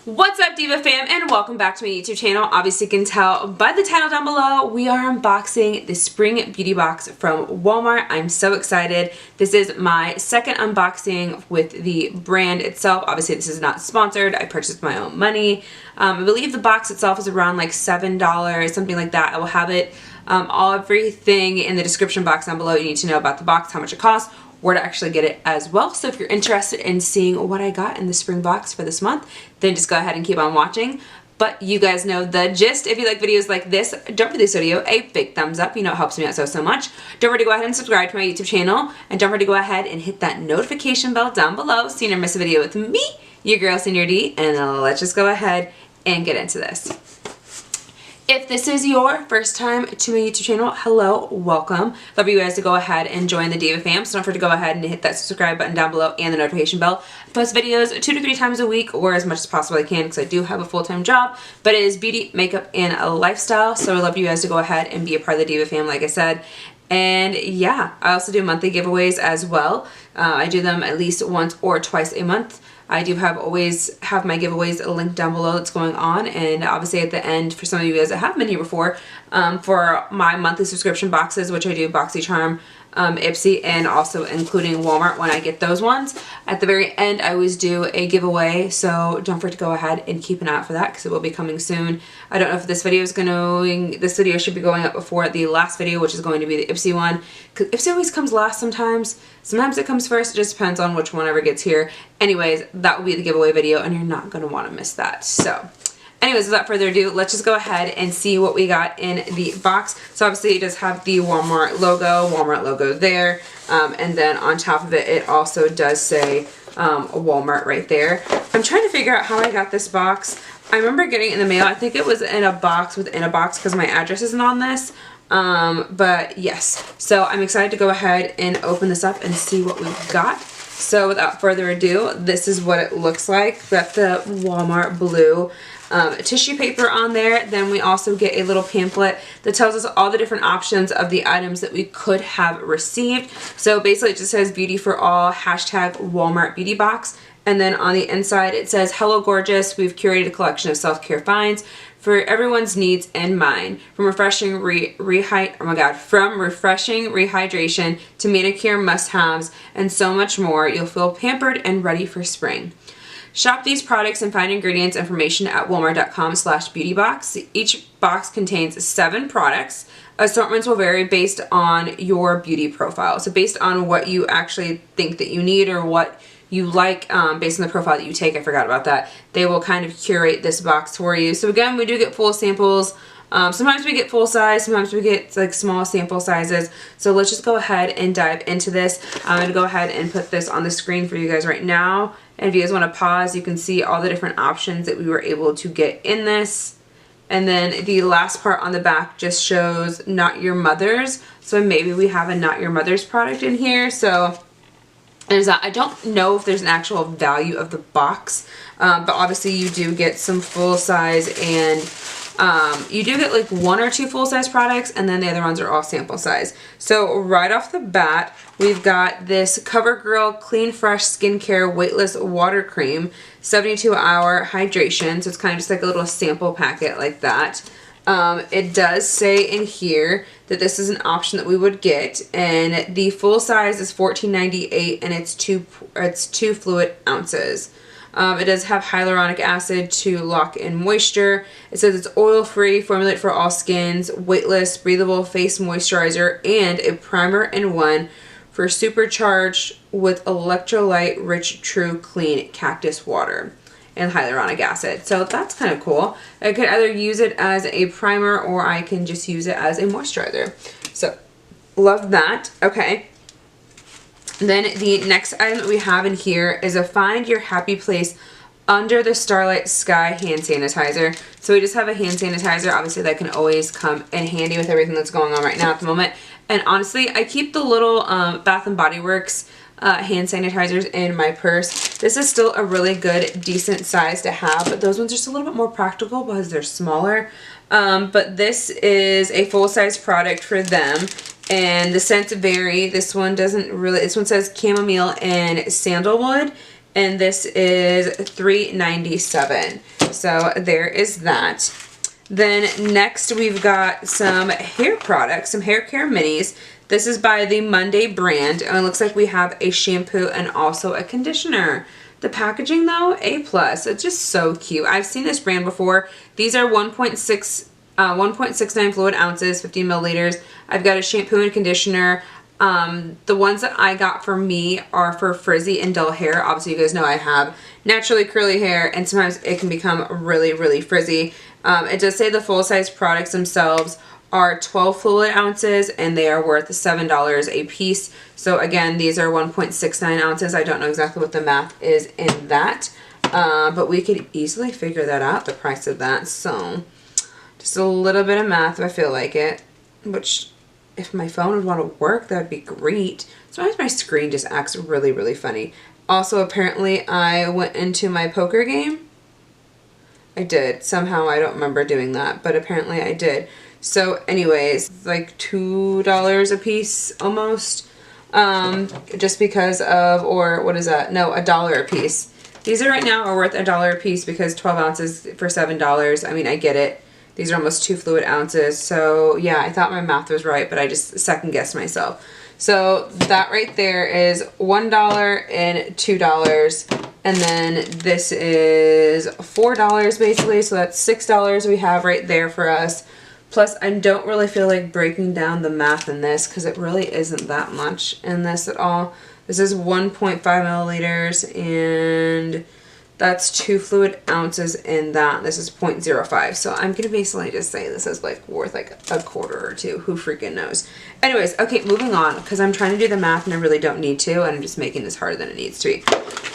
What's up, Diva fam, and welcome back to my YouTube channel. Obviously you can tell by the title down below, we are unboxing the spring beauty box from Walmart. I'm so excited. This is my second unboxing with the brand itself. Obviously this is not sponsored. I purchased my own money. I believe the box itself is around like $7, something like that. I will have it, everything in the description box down below. You need to know about the box, how much it costs, where to actually get it as well. So if you're interested in seeing what I got in the spring box for this month, then just go ahead and keep on watching. But you guys know the gist. If you like videos like this, don't forget this video a big thumbs up. You know it helps me out so much. Don't forget to go ahead and subscribe to my YouTube channel, and don't forget to go ahead and hit that notification bell down below so you never miss a video with me, your girl Senior D. And let's just go ahead and get into this. If this is your first time to my YouTube channel, hello, welcome. Love you guys to go ahead and join the Diva fam. So don't forget to go ahead and hit that subscribe button down below and the notification bell. I post videos 2 to 3 times a week, or as much as possible I can, because I do have a full-time job, but it is beauty, makeup, and a lifestyle. So I love you guys to go ahead and be a part of the Diva fam, like I said. And yeah, I also do monthly giveaways as well. I do them at least once or twice a month. I do always have my giveaways linked down below that's going on, and obviously at the end, for some of you guys that have been here before, for my monthly subscription boxes, which I do BoxyCharm, Ipsy, and also including Walmart when I get those ones. At the very end, I always do a giveaway, so don't forget to go ahead and keep an eye out for that because it will be coming soon. I don't know if this video should be going up before the last video, which is going to be the Ipsy one, because Ipsy always comes last sometimes. Sometimes it comes first. It just depends on which one ever gets here. Anyways, that will be the giveaway video, and you're not going to want to miss that. So anyways, without further ado, let's just go ahead and see what we got in the box. So obviously it does have the Walmart logo there, and then on top of it, it also does say Walmart right there. I'm trying to figure out how I got this box. I remember getting it in the mail. I think it was in a box within a box because my address isn't on this. But yes, so I'm excited to go ahead and open this up and see what we've got. So without further ado, this is what it looks like. We've got the Walmart blue tissue paper on there. Then we also get a little pamphlet that tells us all the different options of the items that we could have received. So basically it just says beauty for all, hashtag Walmart beauty box. And then on the inside it says, hello gorgeous, we've curated a collection of self-care finds for everyone's needs and mine. From refreshing rehydration to manicure must-haves and so much more, you'll feel pampered and ready for spring. Shop these products and find ingredients information at walmart.com/beautybox. Each box contains 7 products. Assortments will vary based on your beauty profile. So based on what you actually think that you need or what you like, based on the profile that you take, I forgot about that, they will kind of curate this box for you. So again, we do get full samples. Sometimes we get full size, sometimes we get like small sample sizes. So let's just go ahead and dive into this. I'm going to go ahead and put this on the screen for you guys right now. And if you guys want to pause, you can see all the different options that we were able to get in this. And then the last part on the back just shows Not Your Mother's. So maybe we have a Not Your Mother's product in here. So there's that. I don't know if there's an actual value of the box, but obviously you do get some full size, and you do get like 1 or 2 full-size products, and then the other ones are all sample size. So right off the bat, we've got this CoverGirl Clean Fresh Skincare Weightless Water Cream, 72-hour hydration. So it's kind of just like a little sample packet like that. It does say in here that this is an option that we would get, and the full size is $14.98, and it's 2 fluid ounces. It does have hyaluronic acid to lock in moisture. It says it's oil-free, formulated for all skins, weightless, breathable face moisturizer, and a primer in one for supercharged with electrolyte-rich true clean cactus water and hyaluronic acid. So that's kind of cool. I could either use it as a primer or I can just use it as a moisturizer. So love that. Okay. Then the next item that we have in here is a Find Your Happy Place Under the Starlight Sky hand sanitizer. So we just have a hand sanitizer. Obviously that can always come in handy with everything that's going on right now at the moment. And honestly, I keep the little Bath & Body Works hand sanitizers in my purse. This is still a really good, decent size to have, but those ones are just a little bit more practical because they're smaller. But this is a full-size product for them, and the scents vary. This one says chamomile and sandalwood, and this is $3.97. So there is that. Then next we've got some hair products, some hair care minis. This is by the Monday brand, and it looks like we have a shampoo and also a conditioner. The packaging though, A+. It's just so cute. I've seen this brand before. These are 1.69 fluid ounces, 15 milliliters. I've got a shampoo and conditioner. The ones that I got for me are for frizzy and dull hair. Obviously you guys know I have naturally curly hair, and sometimes it can become really, really frizzy. It does say the full-size products themselves are 12 fluid ounces, and they are worth $7 a piece. So again, these are 1.69 ounces. I don't know exactly what the math is in that, but we could easily figure that out, the price of that. So just a little bit of math if I feel like it, which if my phone would want to work, that would be great. Sometimes my screen just acts really, really funny. Also, apparently I went into my poker game. I did. Somehow I don't remember doing that, but apparently I did. So anyways, like $2 a piece almost, just because of, or what is that? No, $1 a piece. These are right now are worth $1 a piece because 12 ounces for $7. I mean, I get it. These are almost 2 fluid ounces. So yeah, I thought my math was right, but I just second guessed myself. So that right there is $1 and $2. And then this is $4 basically. So that's $6 we have right there for us. Plus, I don't really feel like breaking down the math in this because it really isn't that much in this at all. This is 1.5 milliliters, and that's 2 fluid ounces in that. This is 0.05. So I'm going to basically just say this is like worth like a quarter or two. Who freaking knows? Anyways, okay, moving on because I'm trying to do the math and I really don't need to, and I'm just making this harder than it needs to be.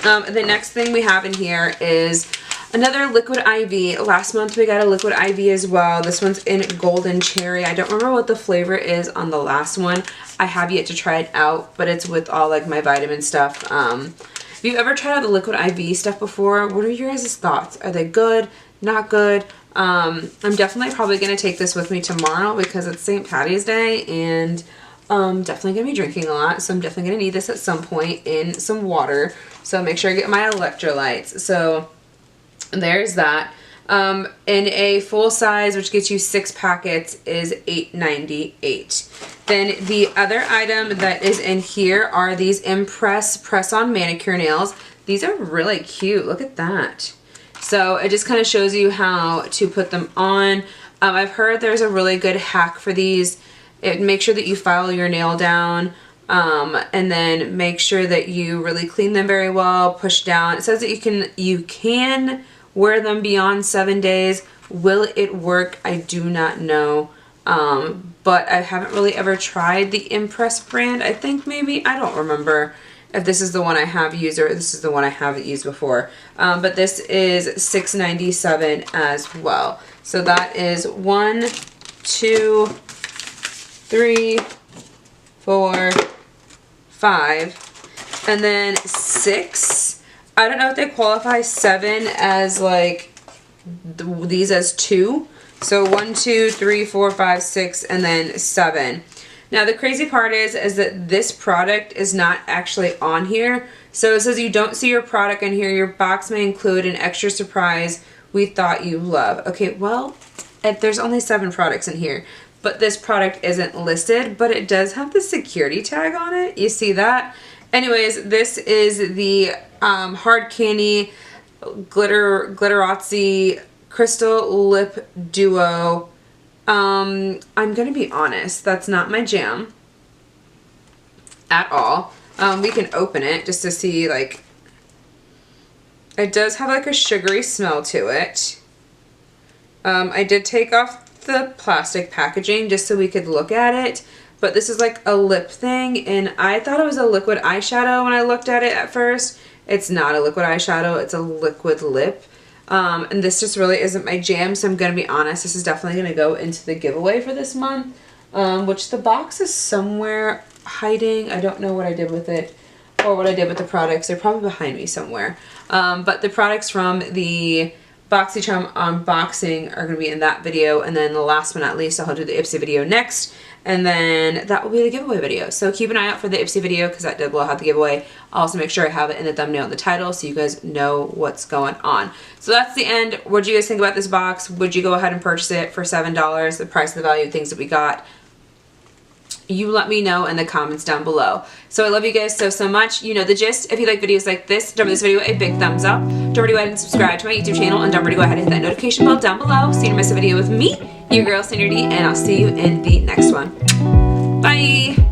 The next thing we have in here is another liquid IV. Last month we got a liquid IV as well. This one's in golden cherry. I don't remember what the flavor is on the last one. I have yet to try it out, but it's with all like my vitamin stuff. If you've ever tried out the liquid IV stuff before, what are your guys' thoughts? Are they good? Not good? I'm definitely probably going to take this with me tomorrow because it's St. Patty's Day, and definitely going to be drinking a lot, so I'm definitely going to need this at some point in some water. So make sure I get my electrolytes. So there's that. In a full size, which gets you 6 packets, is $8.98. Then the other item that is in here are these Impress press-on manicure nails. These are really cute. Look at that. So it just kind of shows you how to put them on. I've heard there's a really good hack for these. Make sure that you file your nail down. And then make sure that you really clean them very well, push down. It says that you can wear them beyond 7 days. Will it work? I do not know. But I haven't really ever tried the Impress brand. I think maybe, I don't remember if this is the one I have used or this is the one I haven't used before. But this is $6.97 as well. So that is 1, 2, 3, 4, 5, and then 6. I don't know if they qualify 7 as like these as 2. So 1, 2, 3, 4, 5, 6, and then 7. Now the crazy part is that this product is not actually on here. So it says you don't see your product in here. Your box may include an extra surprise we thought you love. Okay, well, there's only 7 products in here, but this product isn't listed, but it does have the security tag on it. You see that? Anyways, this is the Hard Candy Glitteratsi Crystal Lip Duo. I'm gonna be honest, that's not my jam at all. We can open it just to see, like, it does have like a sugary smell to it. I did take off the plastic packaging just so we could look at it, but this is like a lip thing, and I thought it was a liquid eyeshadow when I looked at it at first. It's not a liquid eyeshadow, it's a liquid lip. And this just really isn't my jam, so I'm gonna be honest, this is definitely gonna go into the giveaway for this month, which the box is somewhere hiding. I don't know what I did with it or what I did with the products. They're probably behind me somewhere. But the products from the BoxyCharm unboxing are going to be in that video, and then the last but not least, I'll do the Ipsy video next, and then that will be the giveaway video. So keep an eye out for the Ipsy video because that will have the giveaway. I'll also make sure I have it in the thumbnail and the title so you guys know what's going on. So that's the end. What do you guys think about this box? Would you go ahead and purchase it for $7, the price and the value of things that we got? You let me know in the comments down below. So I love you guys so much. You know the gist. If you like videos like this, don't forget this video a big thumbs up. Don't forget to go ahead and subscribe to my YouTube channel, and don't forget to go ahead and hit that notification bell down below so you don't miss a video with me, your girl Sandra D, and I'll see you in the next one. Bye!